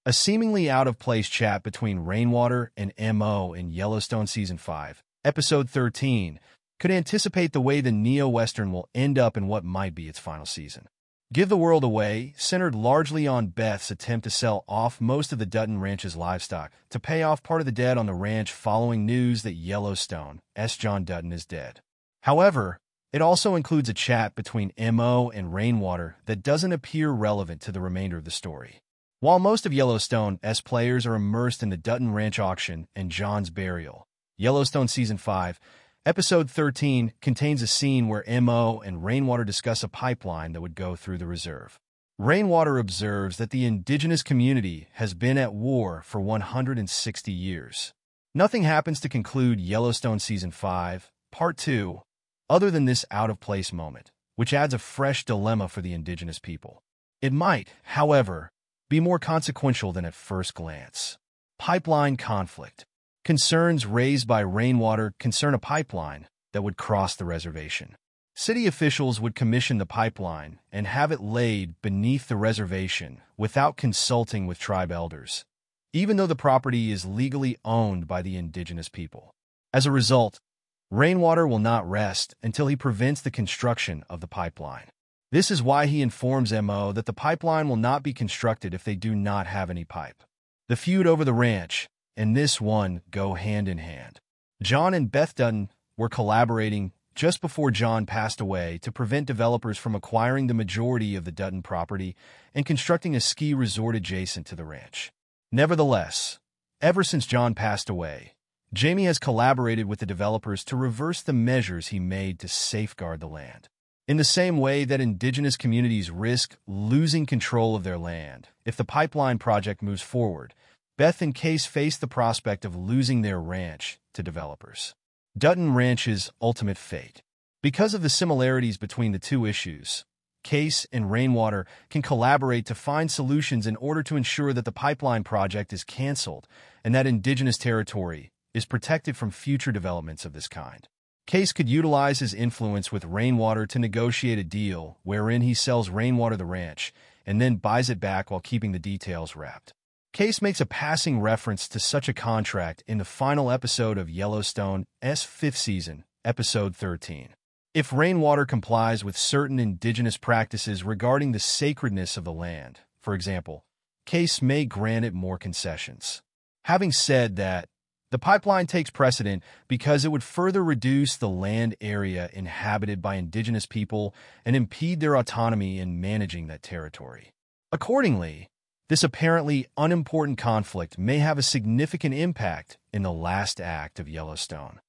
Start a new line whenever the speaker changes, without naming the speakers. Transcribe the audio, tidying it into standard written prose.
A seemingly out-of-place chat between Rainwater and Mo in Yellowstone Season 5, Episode 13, could anticipate the way the neo-Western will end up in what might be its final season. Give the World Away, centered largely on Beth's attempt to sell off most of the Dutton Ranch's livestock to pay off part of the debt on the ranch following news that Yellowstone's John Dutton is dead. However, it also includes a chat between Mo and Rainwater that doesn't appear relevant to the remainder of the story. While most of Yellowstone's players are immersed in the Dutton Ranch auction and John's burial, Yellowstone Season 5, Episode 13 contains a scene where Mo and Rainwater discuss a pipeline that would go through the reserve. Rainwater observes that the indigenous community has been at war for 160 years. Nothing happens to conclude Yellowstone Season 5, Part 2, other than this out-of-place moment, which adds a fresh dilemma for the indigenous people. It might, however, be more consequential than at first glance. Pipeline conflict. Concerns raised by Rainwater concern a pipeline that would cross the reservation. City officials would commission the pipeline and have it laid beneath the reservation without consulting with tribe elders, even though the property is legally owned by the indigenous people. As a result, Rainwater will not rest until he prevents the construction of the pipeline. This is why he informs Mo that the pipeline will not be constructed if they do not have any pipe. The feud over the ranch and this one go hand in hand. John and Beth Dutton were collaborating just before John passed away to prevent developers from acquiring the majority of the Dutton property and constructing a ski resort adjacent to the ranch. Nevertheless, ever since John passed away, Jamie has collaborated with the developers to reverse the measures he made to safeguard the land. In the same way that indigenous communities risk losing control of their land if the pipeline project moves forward, Beth and Case face the prospect of losing their ranch to developers. Dutton Ranch's ultimate fate. Because of the similarities between the two issues, Case and Rainwater can collaborate to find solutions in order to ensure that the pipeline project is canceled and that indigenous territory is protected from future developments of this kind. Case could utilize his influence with Rainwater to negotiate a deal wherein he sells Rainwater the ranch and then buys it back while keeping the details wrapped. Case makes a passing reference to such a contract in the final episode of Yellowstone's 5th season, Episode 13. If Rainwater complies with certain indigenous practices regarding the sacredness of the land, for example, Case may grant it more concessions. Having said that, the pipeline takes precedent because it would further reduce the land area inhabited by indigenous people and impede their autonomy in managing that territory. Accordingly, this apparently unimportant conflict may have a significant impact in the last act of Yellowstone.